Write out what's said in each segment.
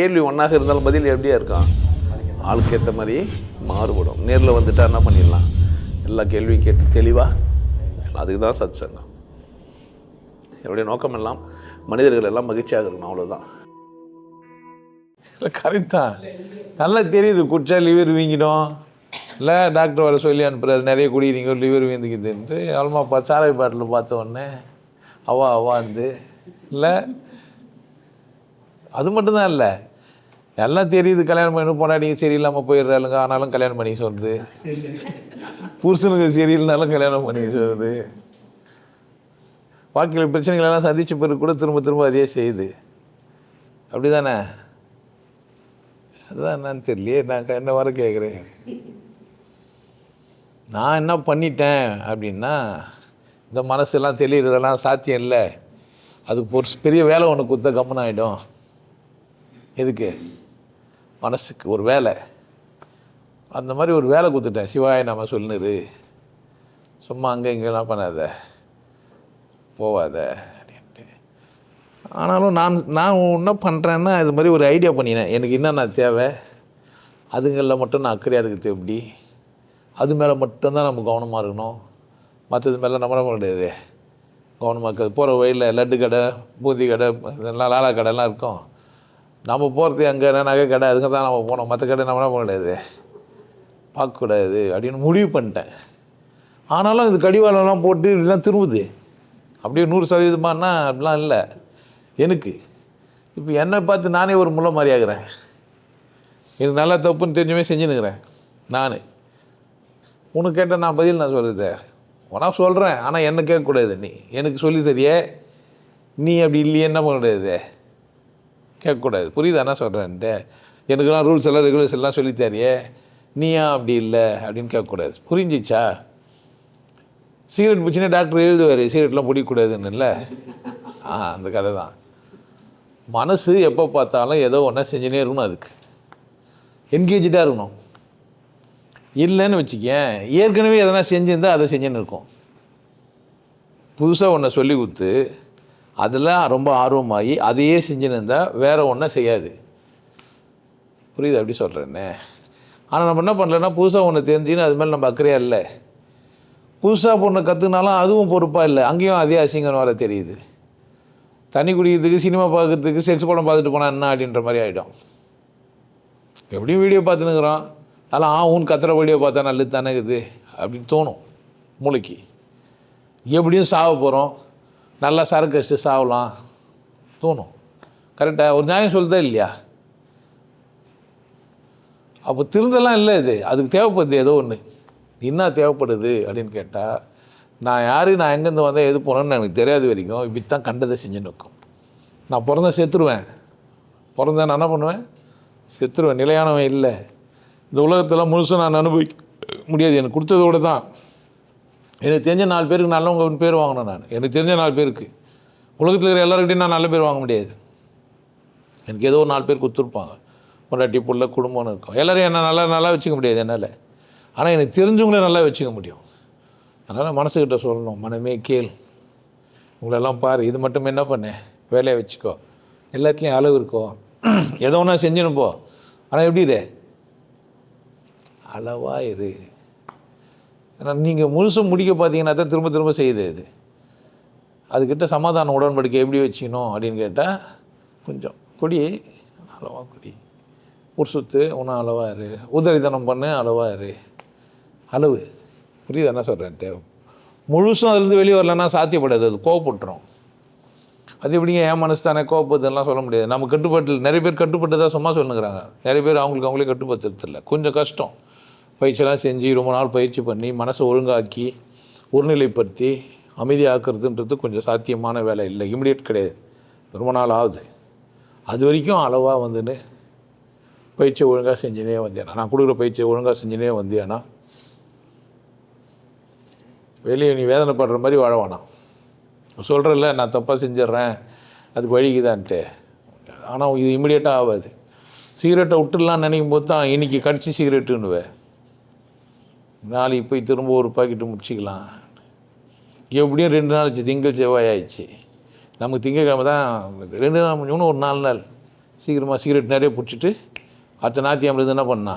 கேள்வி ஒன்றாக இருந்தாலும் பதில் எப்படியா இருக்கும், ஆளுக்கு ஏற்ற மாதிரி மாறுபடும். நேரில் வந்துட்டால் என்ன பண்ணிடலாம், எல்லா கேள்வியும் கேட்டு தெளிவாக. அதுக்கு தான் சத் சங்கம். என்னுடைய நோக்கம் எல்லாம் மனிதர்கள் எல்லாம் மகிழ்ச்சியாக இருக்கணும், அவ்வளோதான். இல்லை கரெக்ட் தான், நல்லா தெரியுது. குடிச்சா லிவர் வீங்கிடும், இல்லை டாக்டர் வர சொல்லி அனுப்புகிறாரு, நிறைய குடிக்கிறீங்க லிவர் வீந்துக்குதுன்ட்டு. அல்மா சாராய பாட்டில் பார்த்த உடனே அவாந்து இல்லை. அது மட்டும்தான் இல்லை, எல்லாம் தெரியுது. கல்யாணம் பண்ணி பொண்டாட்டிங்க சரியில்லாமல் போயிடுறாளுங்க, ஆனாலும் கல்யாணம் பண்ணி சொல்லுது. புருஷனுக்கு சரியில்லைனாலும் கல்யாணம் பண்ணி சொல்லுது. வாழ்க்கையில் பிரச்சனைகளெல்லாம் சந்தித்த பிறகு கூட திரும்ப திரும்ப அதே செய்யுது. அப்படி தானே? அதுதான் என்னன்னு தெரியலையே. நான் என்ன வர கேட்குறேன், நான் என்ன பண்ணிட்டேன் அப்படின்னா, இந்த மனசெல்லாம் தெளிகிறதெல்லாம் சாத்தியம் இல்லை. அதுக்கு ஒரு பெரிய வேலை ஒன்று கொடுத்தா கம்மன் ஆகிடும். எதுக்கு? மனசுக்கு ஒரு வேலை. அந்த மாதிரி ஒரு வேலை கொடுத்துட்டேன். சிவாய நம்ம சொல்லுரு, சும்மா அங்கே இங்கெல்லாம் பண்ணாத, போவாத அப்படின்ட்டு. ஆனாலும் நான் என்ன பண்ணுறேன்னா, இது மாதிரி ஒரு ஐடியா பண்ணினேன். எனக்கு என்னென்ன தேவை, அதுங்களில் மட்டும் நான் அக்கறையாக இருக்கிறது எப்படி, அது மேலே மட்டும்தான் நம்ம கவனமாக இருக்கணும். மற்றது மேலே நம்ம கிடையாது கவனமாக இருக்காது. போகிற வழியில் லட்டு கடை, பூந்தி கடை, இதெல்லாம் லாலா கடைலாம் இருக்கும். நம்ம போகிறது அங்கே நகை கடை, அதுங்க தான் நம்ம போனோம். மற்ற கடை நம்ம என்ன பண்ண கிடையாது, பார்க்கக்கூடாது அப்படின்னு முடிவு பண்ணிட்டேன். ஆனாலும் இது கடிவாளம்லாம் போட்டு இப்படிலாம் திரும்புது. அப்படியே 100%மானா அப்படிலாம் இல்லை எனக்கு. இப்போ என்னை பார்த்து நானே ஒரு முள்ள மாதிரி ஆகிறேன். எனக்கு நல்லா தப்புன்னு தெரிஞ்சுமே செஞ்சுன்னுக்கிறேன். நான் உனக்கு கேட்டால் நான் பதில் நான் சொல்லுது உனக்கு சொல்கிறேன், ஆனால் என்ன கேட்கக்கூடாது. நீ எனக்கு சொல்லி தெரிய, நீ அப்படி இல்லையே என்ன பண்ண முடியாது, கேட்கக்கூடாது. புரியுதா என்ன சொல்கிறேன்ட்டு? எனக்குலாம் ரூல்ஸ் எல்லாம் ரெகுலேஷன் எல்லாம் சொல்லி தரையே, நீயா அப்படி இல்லை அப்படின்னு கேட்கக்கூடாது. புரிஞ்சிச்சா? சிகரெட் பிடிச்சின்னா டாக்டர் எழுதுவார், சிகரெட்லாம் பிடிக்கக்கூடாதுன்னு. இல்லை அந்த கதை தான். மனசு எப்போ பார்த்தாலும் ஏதோ ஒன்றா செஞ்சுனே இருக்கணும், அதுக்கு என்கேஜாக இருக்கணும். இல்லைன்னு வச்சுக்கேன், ஏற்கனவே எதனா செஞ்சுருந்தால் அதை செஞ்சுன்னு இருக்கும். புதுசாக ஒன்றை சொல்லி கொடுத்து அதில் ரொம்ப ஆர்வமாகி அதையே செஞ்சுன்னு இருந்தால் வேறு ஒன்றும் செய்யாது. புரியுது அப்படி சொல்கிறேன்னே? ஆனால் நம்ம என்ன பண்ணலன்னா, புதுசாக ஒன்று தெரிஞ்சுன்னு அது மேலே நம்ம அக்கறையாக இல்லை. புதுசாக ஒன்று கற்றுனாலும் அதுவும் பொறுப்பாக இல்லை, அங்கேயும் அதே அசிங்கம் வர தெரியுது. தண்ணி குடிக்கிறதுக்கு, சினிமா பார்க்குறதுக்கு, செக்ஸ் படம் பார்த்துட்டு போனால் என்ன அப்படின்ற மாதிரி ஆகிடும். எப்படியும் வீடியோ பார்த்துன்னுக்குறோம், அதெல்லாம் உன் கத்துற வீடியோ பார்த்தா நல்லது தானே இருக்குது அப்படின்னு தோணும் மூளைக்கு. எப்படியும் சாவ போகிறோம், நல்லா சரக்கு கழிச்சிட்டு சாவலாம் தோணும். கரெக்டாக ஒரு நியாயம் சொல்லுதா இல்லையா? அப்போ திருந்தெல்லாம் இல்லை. இது அதுக்கு தேவைப்படுது ஏதோ ஒன்று. என்ன தேவைப்படுது அப்படின்னு கேட்டால், நான் யார், நான் எங்கேருந்து வந்தேன், எது போனேன்னு எனக்கு தெரியாத வரைக்கும் இப்படி தான் கண்டதை செஞ்சுன்னு இருக்கும். நான் பிறந்தேன் செத்துருவேன், பிறந்தேன் நான் என்ன பண்ணுவேன், செத்துருவேன். நிலையானவன் இல்லை. இந்த உலகத்தில் முழுசும் நான் அனுபவிக்க முடியாது. எனக்கு கொடுத்ததோடு தான். எனக்கு தெரிஞ்ச 4 பேருக்கு நல்லவங்க பேர் வாங்கணும். நான் எனக்கு தெரிஞ்ச 4 பேருக்கு, உலகத்தில் இருக்கிற எல்லாருக்கிட்டையும் நான் நல்ல பேர் வாங்க முடியாது. எனக்கு ஏதோ ஒரு 4 பேர் கொடுத்துருப்பாங்க, பொண்டாட்டி புள்ள குடும்பம்னு இருக்கும். எல்லோரும் என்ன நல்லா வச்சுக்க முடியாது என்னால். ஆனால் எனக்கு தெரிஞ்சவங்களே நல்லா வச்சுக்க முடியும். அதனால் மனசுக்கிட்ட சொல்லணும், மனமே கேள், உங்களெல்லாம் பாரு, இது மட்டும் என்ன பண்ணு, வேலையை வச்சுக்கோ, எல்லாத்துலேயும் அளவு இருக்கோ, ஏதோ ஒன்றா செஞ்சுன்னு போ. ஆனால் எப்படி இரு, அளவாக இரு. ஏன்னா நீங்கள் முழுசும் முடிக்க பார்த்தீங்கன்னா தான் திரும்ப திரும்ப செய்யுது இது. அதுக்கிட்ட சமாதான உடன்படிக்கை எப்படி வச்சுக்கணும் அப்படின்னு கேட்டால், கொஞ்சம் கொடி அளவாக கொடி, ஒரு சுற்று ஒன்றும் அளவாக இரு, உதரித்தனம் பண்ணு அளவாக இரு, அளவு. புரியுது என்ன சொல்கிறேன்ட்டு? முழுசும் அதுலேருந்து வெளியே வரலன்னா சாத்தியப்படாது, அது கோவப்பட்டுரும். அது எப்படிங்க என் மனசு தானே கோவப்படுதுலாம் சொல்ல முடியாது. நம்ம கட்டுப்பாட்டில் நிறைய பேர் கட்டுப்பட்டு தான் சும்மா சொல்லுங்கிறாங்க. நிறைய பேர் அவங்களே கட்டுப்படுத்துறது இல்லை. கொஞ்சம் கஷ்டம். பயிற்சியெல்லாம் செஞ்சு ரொம்ப நாள் பயிற்சி பண்ணி மனசை ஒழுங்காக்கி ஒருநிலைப்படுத்தி அமைதியாக்குறதுன்றது கொஞ்சம் சாத்தியமான வேலை இல்லை, இமிடியேட் கிடையாது. ரொம்ப நாள் ஆகுது. அது வரைக்கும் அளவாக வந்துன்னு பயிற்சியை ஒழுங்காக செஞ்சுனே வந்தேன்னா, நான் கொடுக்குற பயிற்சியை ஒழுங்காக செஞ்சுனே வந்தேன்னா வெளியே நீ வேதனைப்படுற மாதிரி வாழ வேணாம். சொல்கிறல்ல நான் தப்பாக செஞ்சிட்றேன், அதுக்கு வழிக்குதான்ட்டு. ஆனால் இது இமிடியேட்டாக ஆகாது. சிகரெட்டை விட்டுடலான்னு நினைக்கும் போது தான் இன்றைக்கி கடிச்சு சிகரெட்டுன்னுவேன், நாளைக்கு போய் திரும்ப ஒரு பாக்கெட்டு முடிச்சிக்கலாம். எப்படியும் 2 நாள் ஆச்சு, திங்கள் செவ்வாய் ஆயிடுச்சு. நமக்கு திங்கக்கிழமை தான் 2 நாள் முடிஞ்சோன்னு ஒரு 4 நாள் சீக்கிரமாக சிகரெட் நிறைய பிடிச்சிட்டு அடுத்த ஞாயிற்றுக்கிழமை என்ன பண்ணா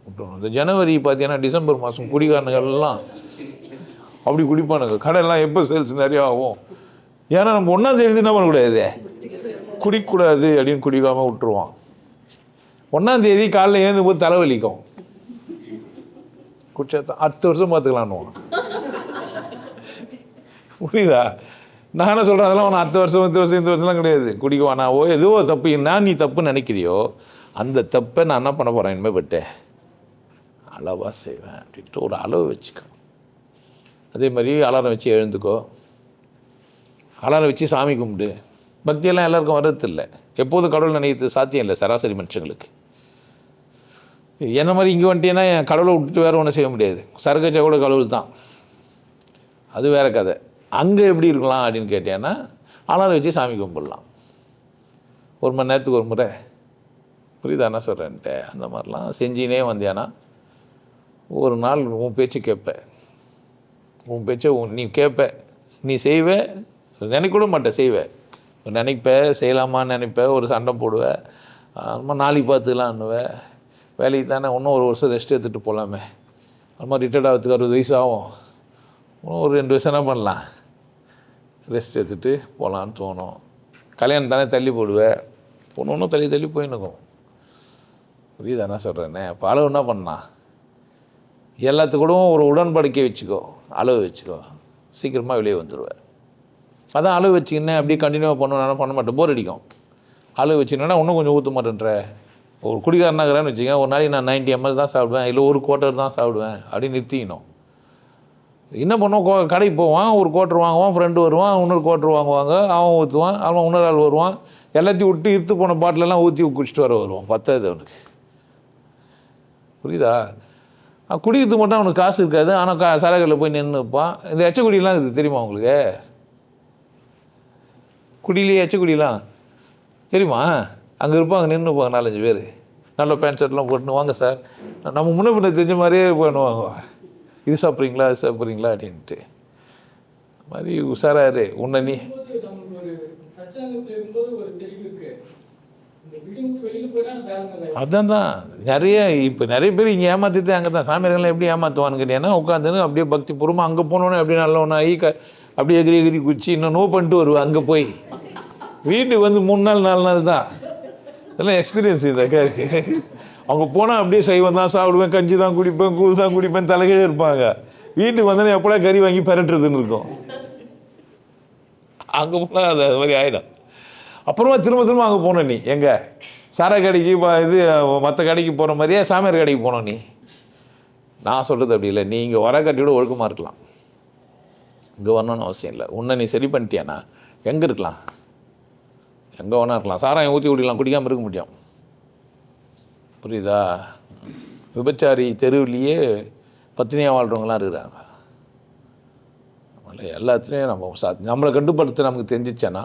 விட்டுருவோம். இந்த ஜனவரி பார்த்தீங்கன்னா டிசம்பர் மாதம் குடிகாரனுங்கள்லாம் அப்படி குடிப்பானுங்க. கடையெல்லாம் எப்போ சேல்ஸ் நிறையா ஆகும். ஏன்னா நம்ம ஒன்றாந்தேதி என்ன பண்ணக்கூடாது, குடிக்கக்கூடாது அப்படின்னு குடிக்காமல் விட்டுருவான். ஒன்றாந்தேதி காலையில் ஏந்து போது தலைவலிக்கும், குடிச்சா அடுத்த வருஷம் பார்த்துக்கலான்னுவான். புரியுதா? நான் என்ன சொல்கிறேன், அதெல்லாம் அவன் அடுத்த வருஷம் இந்த வருஷம்லாம் கிடையாது. குடிக்குவானாவோ ஏதோ தப்பு என்ன நீ தப்பு நினைக்கிறியோ அந்த தப்பை நான் என்ன பண்ண போகிறேன், இனிமேல் பட்டு அளவாக செய்வேன் அப்படின்ட்டு ஒரு அளவு வச்சுக்கோ. அதே மாதிரி அலாரம் வச்சு எழுந்துக்கோ, அலாரம் வச்சு சாமி கும்பிடு. பக்தியெல்லாம் எல்லாருக்கும் வர்றதில்லை, எப்போதும் கடவுள் நினைக்கிறது சாத்தியம் இல்லை சராசரி மனுஷங்களுக்கு. என்ன மாதிரி இங்கே வந்துட்டேன்னா என் கடவுளை விட்டுட்டு வேறு ஒன்றும் செய்ய முடியாது. சரக்கச்சா கூட கடவுள் தான், அது வேறு கதை. அங்கே எப்படி இருக்கலாம் அப்படின்னு கேட்டேன்னா அலாரம் வச்சு சாமி கும்பிடலாம், 1 மணி நேரத்துக்கு ஒரு முறை. புரியுதா என்ன சொல்கிறேன்ட்டு? அந்த மாதிரிலாம் செஞ்சினே வந்தியானா ஒரு நாள் உன் பேச்சு கேட்பேன். உன் பேச்சை நீ கேட்ப, நீ செய்வ, நினைக்கூட மாட்டேன், செய்வேன், நினைப்ப, செய்யலாமான்னு நினைப்ப, ஒரு சண்டை போடுவேன், அது நாளைக்கு பார்த்துக்கலான்னுவேன். வேலைக்கு தானே இன்னும் ஒரு வருஷம் ரெஸ்ட் எடுத்துகிட்டு போகலாமே, அது மாதிரி ரிட்டையர்ட் ஆகிறதுக்கு 60 வயசு ஆகும், இன்னும் ஒரு 2 வருஷம் என்ன பண்ணலாம், ரெஸ்ட் எடுத்துகிட்டு போகலான்னு தோணும். கல்யாணம் தானே தள்ளி போடுவேன், ஒன்று தள்ளி தள்ளி போயின்னுக்கும். புரியுதா என்ன சொல்கிறேன்னே? இப்போ அளவு என்ன பண்ணலாம், எல்லாத்துக்கூடவும் ஒரு உடன்படிக்கை வச்சுக்கோ, அளவு வச்சுக்கோ, சீக்கிரமாக வெளியே வந்துடுவேன். அதான் அளவு வச்சுக்கின்னே அப்படியே கண்டினியூவாக பண்ணணும் பண்ண மாட்டேன், போர் அடிக்கும். அளவு வச்சுக்கினா இன்னும் கொஞ்சம் ஊற்ற மாட்டேன்ற. ஒரு குடிகாரனாகிறேன்னு வச்சுக்கேன், ஒரு நாளைக்கு நான் 90 ml தான் சாப்பிடுவேன், இல்லை ஒரு குவார்ட்டர் தான் சாப்பிடுவேன் அப்படின்னு நிறுத்திக்கணும். என்ன பண்ணுவோம், கடைக்கு போவான், ஒரு குவார்ட்டர் வாங்குவான், ஃப்ரெண்டு வருவான், இன்னொரு குவார்ட்டர் வாங்குவாங்க, அவன் ஊற்றுவான், அவன் இன்னொரு ஆள் வருவான், எல்லாத்தையும் விட்டு இழுத்து போன பாட்டிலெல்லாம் ஊற்றி குடிச்சிட்டு வருவான். பத்தாது அவனுக்கு. புரியுதா? குடிக்கிறது மட்டும் அவனுக்கு காசு இருக்காது, ஆனால் சரகரில் போய் நின்று வைப்பான். இந்த எச்சக்குடியெலாம் இது தெரியுமா உங்களுக்கு? குடியிலே எச்சக்குடியெலாம் தெரியுமா? அங்கே இருப்பாங்க, நின்று இருப்பாங்க 4-5 பேர், நல்ல பேண்ட் ஷர்ட்லாம் போட்டுன்னு, வாங்க சார், நம்ம முன்ன பின்ன தெரிஞ்ச மாதிரியே பண்ணுவாங்க, இது சாப்பிட்றீங்களா அது சாப்பிட்றீங்களா அப்படின்ட்டு. அது மாதிரி உஷாராரு. உன்னை நீ அதான் நிறைய இப்போ நிறைய பேர் இங்கே ஏமாற்றிட்டு அங்கே தான் சாமியார்கள்லாம் எப்படி ஏமாற்றுவான்னு கேட்டீங்கன்னா, உட்காந்துன்னு அப்படியே பக்தி பூர்வமாக அங்கே போனோன்னே அப்படியே நல்லவனா அப்படியே எகிரி குச்சி இன்னும் நோ பண்ணிட்டு வருவேன். அங்கே போய் வீட்டுக்கு வந்து 3 நாள் 4 நாள் தான். இதெல்லாம் எக்ஸ்பீரியன்ஸ் இருக்கு. அவங்க போனால் அப்படியே சைவம் தான் சாப்பிடுவேன், கஞ்சி தான் குடிப்பேன், கூழ் தான் குடிப்பேன், தலைகீழே இருப்பாங்க. வீட்டுக்கு வந்தோன்னே எப்படா கறி வாங்கி பெரட்டுறதுன்னு இருக்கும். அங்கே போனால் அது மாதிரி ஆகிடும். அப்புறமா திரும்ப அங்கே போனோம். நீ எங்கே சாரா கடைக்கு இது மற்ற கடைக்கு போகிற மாதிரியே சாமியார் கடைக்கு போனோம். நீ நான் சொல்கிறது அப்படி இல்லை, நீ இங்கே வர கட்டியோட ஒழுக்கமாக இருக்கலாம், இங்கே வரணும்னு அவசியம் இல்லை. உன்னை நீ சரி பண்ணிட்டியானா எங்கே இருக்கலாம், எங்கே வேணா இருக்கலாம். சாராயம் ஊற்றி குடிக்கலாம், குடிக்காமல் இருக்க முடியும். புரியுதா? விபச்சாரி தெருவிலேயே பத்தினியாக வாழ்கிறவங்களாம் இருக்கிறாங்க. அதனால் எல்லாத்துலேயும் நம்மளை கட்டுப்படுத்த நமக்கு தெரிஞ்சிச்சேன்னா,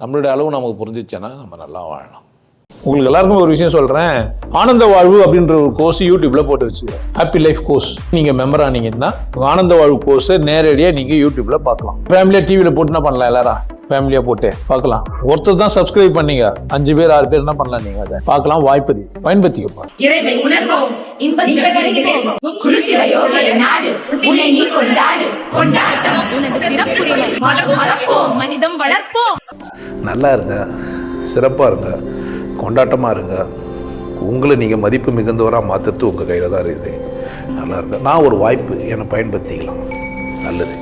நம்மளுடைய அளவு நமக்கு புரிஞ்சிச்சேன்னா நம்ம நல்லா வாழலாம். உங்களுக்கு எல்லாருக்கும் ஒரு விஷயம் சொல்கிறேன், ஆனந்த வாழ்வு அப்படின்ற ஒரு கோர்ஸ் யூடியூப்பில் போட்டு வச்சுக்கோங்க. Happy life course. நீங்கள் மெம்பர் ஆனீங்கன்னா ஆனந்த வாழ்வு கோர்ஸை நேரடியாக நீங்கள் யூடியூப்பில் பார்க்கலாம். ஃபேமிலியாக டிவியில் போட்டு என்ன பண்ணலாம், எல்லாரும் ஃபேமிலியாக போட்டு பார்க்கலாம். ஒருத்தர் தான் சப்ஸ்கிரைப் பண்ணீங்க, 5 பேர் 6 பேர் என்ன பண்ணலாம், நீங்கள் அதை பார்க்கலாம். வாய்ப்பு பயன்படுத்திக்கப்பா. நல்லா இருங்க, சிறப்பாக இருங்க, கொண்டாட்டமாக இருங்க. உங்களை நீங்கள் மதிப்பு மிகுந்தவராக மாற்றுறது உங்கள் கையில் தான் இருக்குது. நல்லா இருங்க. நான் ஒரு வாய்ப்பு என்னை பயன்படுத்திக்கலாம். நல்லது.